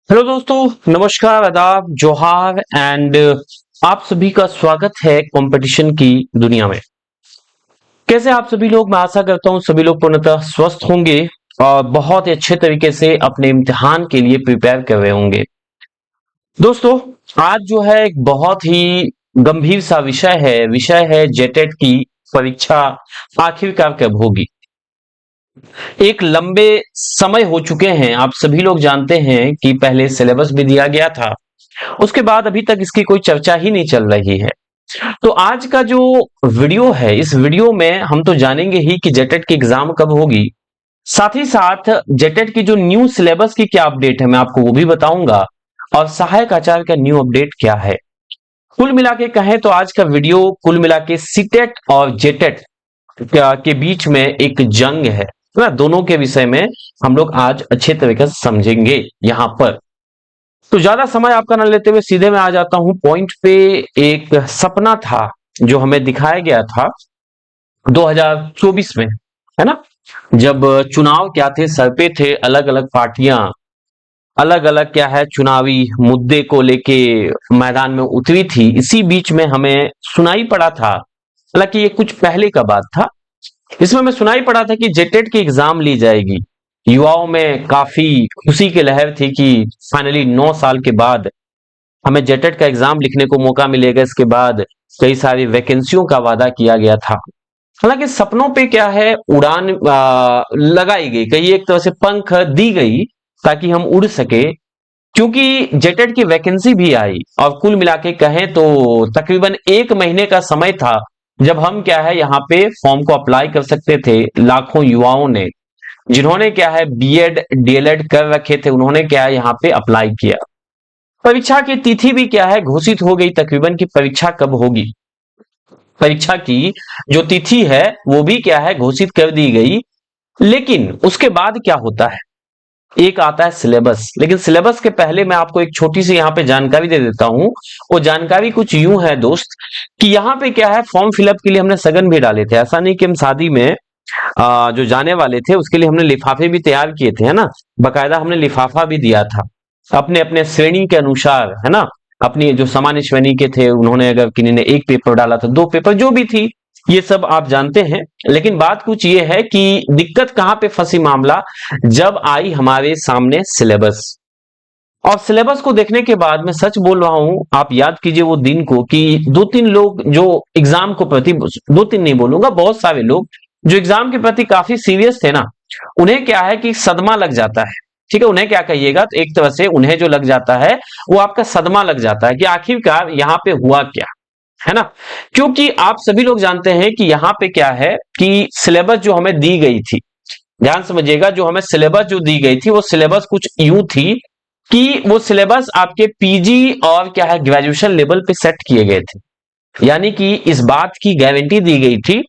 Hello दोस्तों, नमस्कार, आदाब, जोहार एंड आप सभी का स्वागत है कंपटीशन की दुनिया में। कैसे आप सभी लोग? मैं आशा करता हूं सभी लोग पूर्णतः स्वस्थ होंगे और बहुत ही अच्छे तरीके से अपने इम्तिहान के लिए प्रिपेयर कर रहे होंगे। दोस्तों, आज जो है एक बहुत ही गंभीर सा विषय है जेटेट की परीक्षा आखिरकार कब होगी। एक लंबे समय हो चुके हैं, आप सभी लोग जानते हैं कि पहले सिलेबस भी दिया गया था, उसके बाद अभी तक इसकी कोई चर्चा ही नहीं चल रही है। तो आज का जो वीडियो है, इस वीडियो में हम तो जानेंगे ही कि जेटेट की एग्जाम कब होगी। साथ ही साथ जेटेट की जो न्यू सिलेबस की क्या अपडेट है, मैं आपको वो भी बताऊंगा, और सहायक आचार्य का न्यू अपडेट क्या है। कुल मिला के कहें तो आज का वीडियो कुल मिला के सीटेट और जेटेट के बीच में एक जंग है ना, दोनों के विषय में हम लोग आज अच्छे तरीके से समझेंगे यहां पर। तो ज्यादा समय आपका ना लेते हुए सीधे मैं आ जाता हूं पॉइंट पे। एक सपना था जो हमें दिखाया गया था 2024 में, है ना, जब चुनाव क्या थे, सर पे थे, अलग अलग पार्टियां अलग अलग क्या है चुनावी मुद्दे को लेके मैदान में उतरी थी। इसी बीच में हमें सुनाई पड़ा था, हालांकि ये कुछ पहले का बात था, इसमें हमें सुनाई पड़ा था कि जेटेट की एग्जाम ली जाएगी। युवाओं में काफी खुशी की लहर थी कि फाइनली 9 साल के बाद हमें जेटेट का एग्जाम लिखने को मौका मिलेगा। इसके बाद कई सारी वैकेंसियों का वादा किया गया था। हालांकि सपनों पे क्या है उड़ान लगाई गई, कहीं एक तरह से पंख दी गई ताकि हम उड़ सके, क्योंकि जेटेट की वैकेंसी भी आई। और कुल मिला के कहें तो तकरीबन 1 महीने का समय था जब हम क्या है यहाँ पे फॉर्म को अप्लाई कर सकते थे। लाखों युवाओं ने, जिन्होंने क्या है बीएड डीएलएड कर रखे थे, उन्होंने क्या है यहाँ पे अप्लाई किया। परीक्षा की तिथि भी क्या है घोषित हो गई तकरीबन, कि परीक्षा कब होगी। परीक्षा की जो तिथि है वो भी क्या है घोषित कर दी गई। लेकिन उसके बाद क्या होता है, एक आता है सिलेबस। लेकिन सिलेबस के पहले मैं आपको एक छोटी सी यहाँ पे जानकारी दे देता हूं। वो जानकारी कुछ यूं है दोस्त, कि यहाँ पे क्या है फॉर्म फिलअप के लिए हमने सगन भी डाले थे। ऐसा नहीं कि हम शादी में जो जाने वाले थे उसके लिए हमने लिफाफे भी तैयार किए थे, है ना, बकायदा हमने लिफाफा भी दिया था अपने अपने श्रेणी के अनुसार, है ना। अपनी जो सामान्य श्रेणी के थे उन्होंने, अगर किन्हीं ने एक पेपर डाला था, 2 पेपर, जो भी थी, ये सब आप जानते हैं। लेकिन बात कुछ ये है कि दिक्कत कहां पे फंसी मामला, जब आई हमारे सामने सिलेबस। और सिलेबस को देखने के बाद मैं सच बोल रहा हूं, आप याद कीजिए वो दिन को, कि 2-3 लोग जो एग्जाम को प्रति, 2-3 नहीं बोलूंगा, बहुत सारे लोग जो एग्जाम के प्रति काफी सीरियस थे ना, उन्हें क्या है कि सदमा लग जाता है। ठीक है, उन्हें क्या कहिएगा, तो एक तरह से उन्हें जो लग जाता है वो आपका सदमा लग जाता है कि आखिरकार यहाँ पे हुआ क्या, है ना। क्योंकि आप सभी लोग जानते हैं कि यहाँ पे क्या है कि सिलेबस जो हमें दी गई थी, ध्यान समझिएगा, जो हमें सिलेबस जो दी गई थी वो सिलेबस कुछ यूं थी कि वो सिलेबस आपके पीजी और क्या है ग्रेजुएशन लेवल पे सेट किए गए थे। यानी कि इस बात की गारंटी दी गई थी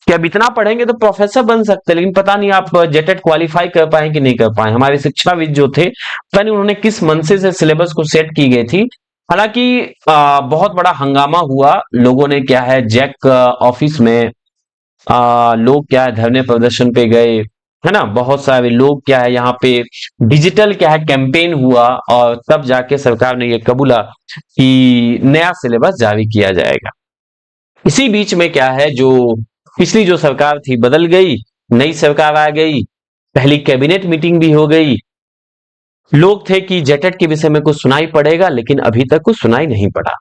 कि अब इतना पढ़ेंगे तो प्रोफेसर बन सकते हैं। लेकिन पता नहीं आप जेटेट क्वालिफाई कर पाए कि नहीं कर पाए। हमारे शिक्षाविद जो थे, पता नहीं उन्होंने किस मनसे से सिलेबस को सेट की गई थी। हालांकि बहुत बड़ा हंगामा हुआ, लोगों ने क्या है जैक ऑफिस में लोग क्या है धरने प्रदर्शन पे गए, है ना। बहुत सारे लोग क्या है यहाँ पे डिजिटल क्या है कैंपेन हुआ, और तब जाके सरकार ने ये कबूला कि नया सिलेबस जारी किया जाएगा। इसी बीच में क्या है, जो पिछली जो सरकार थी बदल गई, नई सरकार आ गई, पहली कैबिनेट मीटिंग भी हो गई। लोग थे कि जेटेट के विषय में कुछ सुनाई पड़ेगा, लेकिन अभी तक कुछ सुनाई नहीं पड़ा।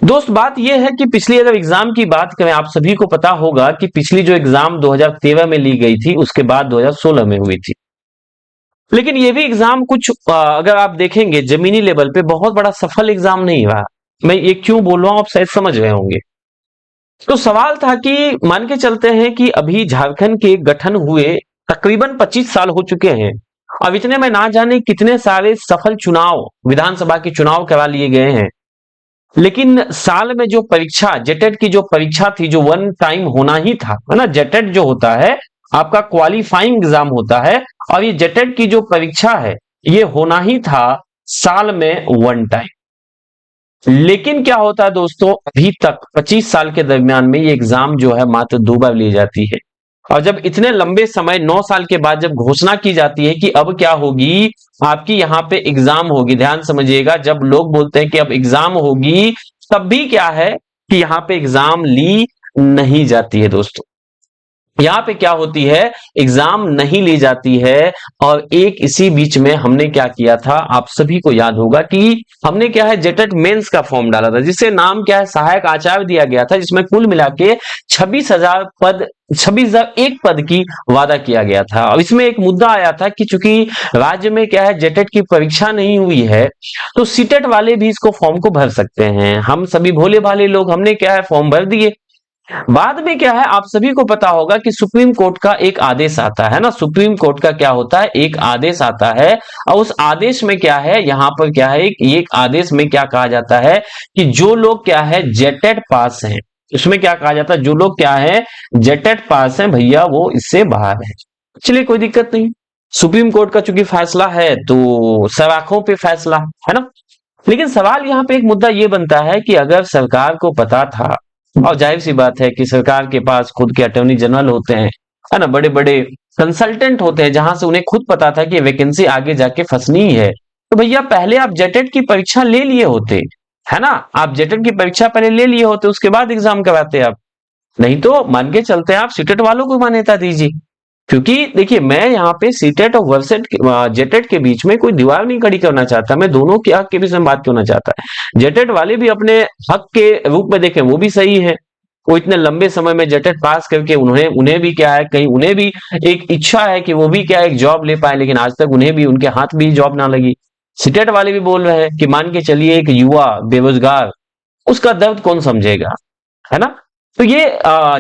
दोस्त, बात यह है कि पिछली अगर एग्जाम की बात करें, आप सभी को पता होगा कि पिछली जो एग्जाम 2013 में ली गई थी, उसके बाद 2016 में हुई थी। लेकिन ये भी एग्जाम कुछ अगर आप देखेंगे जमीनी लेवल पे बहुत बड़ा सफल एग्जाम नहीं रहा। मैं ये क्यों बोल रहा हूं, आप शायद समझ रहे होंगे। तो सवाल था कि मान के चलते हैं कि अभी झारखंड के गठन हुए तकरीबन 25 साल हो चुके हैं। अब इतने में ना जाने कितने सारे सफल चुनाव, विधानसभा के चुनाव करा लिए गए हैं। लेकिन साल में जो परीक्षा, जेटेट की जो परीक्षा थी, जो वन टाइम होना ही था, है ना। जेटेट जो होता है आपका क्वालिफाइंग एग्जाम होता है, और ये जेटेट की जो परीक्षा है ये होना ही था साल में वन टाइम। लेकिन क्या होता है दोस्तों, अभी तक 25 साल के दरमियान में ये एग्जाम जो है मात्र 2 बार ली जाती है। और जब इतने लंबे समय 9 साल के बाद जब घोषणा की जाती है कि अब क्या होगी, आपकी यहाँ पे एग्जाम होगी, ध्यान समझिएगा, जब लोग बोलते हैं कि अब एग्जाम होगी, तब भी क्या है कि यहाँ पे एग्जाम ली नहीं जाती है दोस्तों। यहाँ पे क्या होती है, एग्जाम नहीं ली जाती है। और एक इसी बीच में हमने क्या किया था, आप सभी को याद होगा कि हमने क्या है जेटेट मेंस का फॉर्म डाला था, जिससे नाम क्या है सहायक आचार्य दिया गया था, जिसमें कुल मिला के 26,000 पद, 26,001 पद की वादा किया गया था। अब इसमें एक मुद्दा आया था कि चूंकि राज्य में क्या है जेटेट की परीक्षा नहीं हुई है, तो सीटेट वाले भी इसको फॉर्म को भर सकते हैं। हम सभी भोले भाले लोग हमने क्या है फॉर्म भर दिए। बाद में क्या है, आप सभी को पता होगा कि सुप्रीम कोर्ट का एक आदेश आता है ना, सुप्रीम कोर्ट का क्या होता है, एक आदेश आता है। और उस आदेश में क्या है, यहां पर क्या है, एक आदेश में क्या कहा जाता है कि जो लोग क्या है जेटेट पास हैं, उसमें क्या कहा जाता है, जो लोग क्या है जेटेट पास हैं भैया वो इससे बाहर है। चलिए कोई दिक्कत नहीं, सुप्रीम कोर्ट का चूंकि फैसला है तो सब आंखों पे फैसला है ना। लेकिन सवाल यहाँ पे एक मुद्दा ये बनता है कि अगर सरकार को पता था, और जाहिर सी बात है कि सरकार के पास खुद के अटॉर्नी जनरल होते हैं, है ना, बड़े बड़े कंसल्टेंट होते हैं, जहां से उन्हें खुद पता था कि वैकेंसी आगे जाके फंसनी ही है, तो भैया पहले आप जेटेट की परीक्षा ले लिए होते, है ना, आप जेटेट की परीक्षा पहले ले लिए होते, उसके बाद एग्जाम करवाते आप। नहीं तो मान के चलते आप सीटेट वालों को मान्यता दीजिए। क्योंकि देखिए मैं यहाँ पे सीटेट और वर्सेट जेटेट के बीच में कोई दीवार नहीं खड़ी करना चाहता, मैं दोनों के हक के बीच में बात करना चाहता है। जेटेट वाले भी अपने हक के रूप में देखें वो भी सही है, वो इतने लंबे समय में जेटेट पास करके उन्हें उन्हें भी क्या है, कहीं उन्हें भी एक इच्छा है कि वो भी क्या है एक जॉब ले पाए, लेकिन आज तक उन्हें भी उनके हाथ भी जॉब ना लगी। सीटेट वाले भी बोल रहे हैं कि मान के चलिए एक युवा बेरोजगार, उसका दर्द कौन समझेगा, है ना। तो ये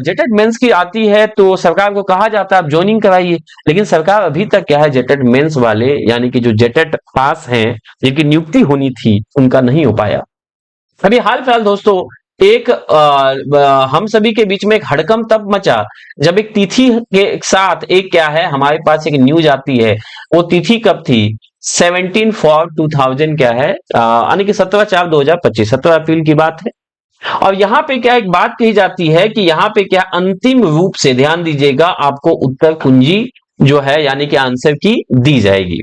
जेटेट मेंस की आती है तो सरकार को कहा जाता है आप ज्वाइनिंग कराइए, लेकिन सरकार अभी तक क्या है जेटेट मेंस वाले यानी कि जो जेटेट पास हैं जिनकी नियुक्ति होनी थी उनका नहीं हो पाया। अभी हाल फिलहाल दोस्तों एक हम सभी के बीच में एक हड़कंप तब मचा जब एक तिथि के साथ एक क्या है हमारे पास एक न्यूज आती है। वो तिथि कब थी, 17/4/2000 क्या है यानी कि 17/4/2025, 17 अप्रैल की बात है। और यहां पे क्या एक बात कही जाती है कि यहां पे क्या अंतिम रूप से ध्यान दीजिएगा आपको उत्तर कुंजी जो है यानी कि आंसर की दी जाएगी।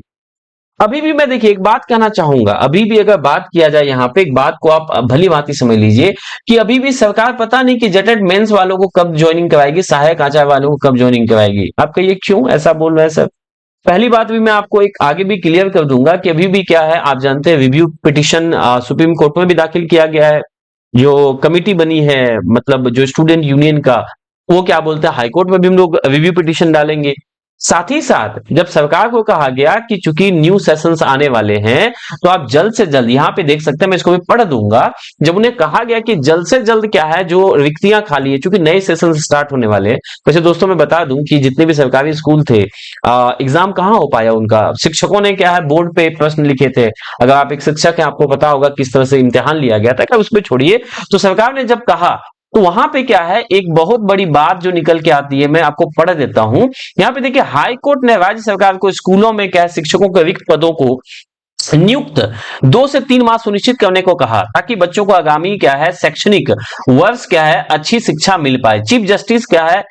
अभी भी मैं देखिए एक बात कहना चाहूंगा, अभी भी अगर बात किया जाए यहाँ पे एक बात को आप भली भांति समझ लीजिए कि अभी भी सरकार पता नहीं कि जेटेट मेंस वालों को कब ज्वाइनिंग कराएगी, सहायक आचार्य वालों को कब ज्वाइनिंग कराएगी। आप कहिए क्यों ऐसा बोल रहे हैं सर। पहली बात भी मैं आपको एक आगे भी क्लियर कर दूंगा कि अभी भी क्या है आप जानते हैं रिव्यू पिटिशन सुप्रीम कोर्ट में भी दाखिल किया गया है। जो कमिटी बनी है मतलब जो स्टूडेंट यूनियन का, वो क्या बोलते हैं हाईकोर्ट में भी हम लोग रिव्यू पिटीशन डालेंगे। साथ ही साथ जब सरकार को कहा गया कि चूंकि न्यू सेशंस आने वाले हैं तो आप जल्द से जल्द, यहां पे देख सकते हैं मैं इसको भी पढ़ दूंगा, जब उन्हें कहा गया कि जल्द से जल्द क्या है जो रिक्तियां खाली है चूंकि नए सेशन स्टार्ट होने वाले हैं। वैसे दोस्तों मैं बता दूं कि जितने भी सरकारी स्कूल थे एग्जाम कहाँ हो पाया उनका, शिक्षकों ने क्या है बोर्ड पे प्रश्न लिखे थे। अगर आप एक शिक्षक हैं आपको पता होगा किस तरह से इम्तिहान लिया गया था, क्या उस पर छोड़िए। तो सरकार ने जब कहा तो वहां पे क्या है एक बहुत बड़ी बात जो निकल के आती है, मैं आपको पढ़ देता हूं। यहाँ पे देखिए हाई कोर्ट ने राज्य सरकार को स्कूलों में क्या है शिक्षकों के रिक्त पदों को नियुक्त 2 से 3 माह सुनिश्चित करने को कहा ताकि बच्चों को आगामी क्या है शैक्षणिक वर्ष क्या है अच्छी शिक्षा मिल पाए। चीफ जस्टिस क्या है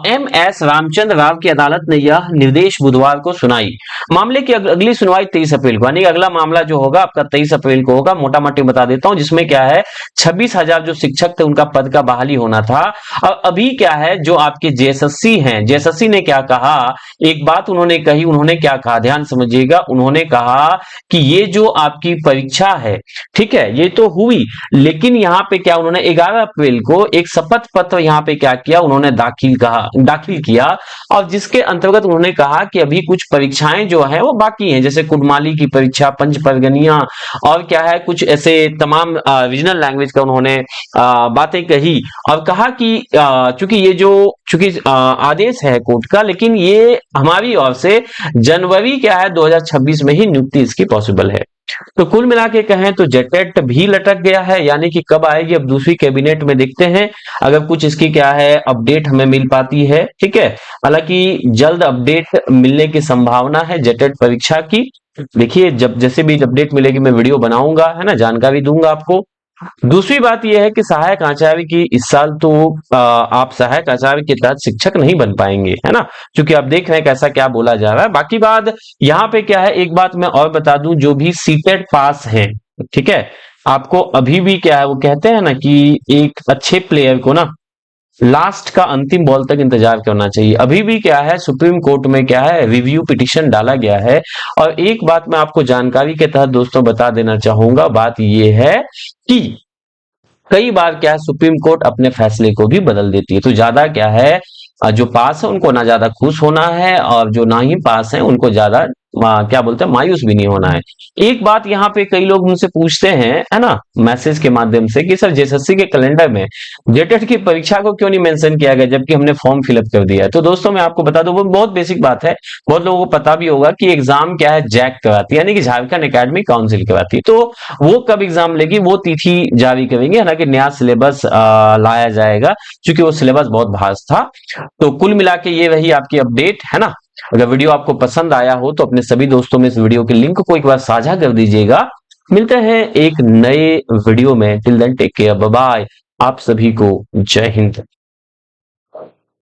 MS रामचंद्र राव की अदालत ने यह निर्देश बुधवार को सुनाई। मामले की अगली सुनवाई 23 अप्रैल को, यानी अगला मामला जो होगा आपका 23 अप्रैल को होगा। मोटा मोटी बता देता हूं जिसमें क्या है 26,000 जो शिक्षक थे उनका पद का बहाली होना था। और अभी क्या है जो आपके जेएसएससी हैं, जेएसएससी ने क्या कहा, एक बात उन्होंने कही, उन्होंने क्या कहा ध्यान समझिएगा, उन्होंने कहा कि ये जो आपकी परीक्षा है ठीक है ये तो हुई, लेकिन यहां पे क्या उन्होंने 11 अप्रैल को एक शपथ पत्र यहां पे क्या किया उन्होंने दाखिल किया। और जिसके अंतर्गत उन्होंने कहा कि अभी कुछ परीक्षाएं जो है वो बाकी हैं, जैसे कुडमाली की परीक्षा, पंच परगनिया और क्या है कुछ ऐसे तमाम रीजनल लैंग्वेज का उन्होंने बातें कही। और कहा कि चूंकि आदेश है कोर्ट का, लेकिन ये हमारी ओर से जनवरी क्या है 2026 में ही नियुक्ति इसकी पॉसिबल है। तो कुल मिला के कहें तो जेटेट भी लटक गया है, यानी कि कब आएगी अब दूसरी कैबिनेट में देखते हैं अगर कुछ इसकी क्या है अपडेट हमें मिल पाती है। ठीक है, हालांकि जल्द अपडेट मिलने की संभावना है जेटेट परीक्षा की। देखिए जब जैसे भी अपडेट मिलेगी मैं वीडियो बनाऊंगा, है ना, जानकारी दूंगा आपको। दूसरी बात यह है कि सहायक आचार्य की इस साल तो आप सहायक आचार्य के तहत शिक्षक नहीं बन पाएंगे, है ना, क्योंकि आप देख रहे हैं कैसा क्या बोला जा रहा है। बाकी बात यहाँ पे क्या है, एक बात मैं और बता दूं, जो भी सीटेट पास हैं, ठीक है, आपको अभी भी क्या है, वो कहते हैं ना कि एक अच्छे प्लेयर को ना लास्ट का अंतिम बॉल तक इंतजार करना चाहिए। अभी भी क्या है, सुप्रीम कोर्ट में क्या है, रिव्यू पिटीशन डाला गया है। और एक बात मैं आपको जानकारी के तहत दोस्तों बता देना चाहूंगा, बात यह है कि कई बार क्या है, सुप्रीम कोर्ट अपने फैसले को भी बदल देती है। तो ज्यादा क्या है, जो पास है उनको ना ज्यादा खुश होना है, और जो ना ही पास है उनको ज्यादा क्या बोलते हैं, मायूस भी नहीं होना है। एक बात यहाँ पे कई लोग मुझसे पूछते हैं, है ना, मैसेज के माध्यम से, कि सर जेएसएससी के कैलेंडर में जेटेट की परीक्षा को क्यों नहीं मेंशन किया गया, जबकि हमने फॉर्म फिलअप कर दिया है। तो दोस्तों मैं आपको बता दूं, वो बहुत बेसिक बात है, बहुत लोगों को पता भी होगा कि एग्जाम क्या है, जैक करवाती है, यानी कि झारखंड एकेडमिक काउंसिल करवाती है। तो वो कब एग्जाम लेगी, वो तिथि जारी करेंगे, हालांकि नया सिलेबस लाया जाएगा, क्योंकि वो सिलेबस बहुत भास्ट था। तो कुल मिला के ये रही आपकी अपडेट, है ना। अगर वीडियो आपको पसंद आया हो तो अपने सभी दोस्तों में इस वीडियो के लिंक को एक बार साझा कर दीजिएगा। मिलते हैं एक नए वीडियो में, till then take care, bye bye, आप सभी को जय हिंद।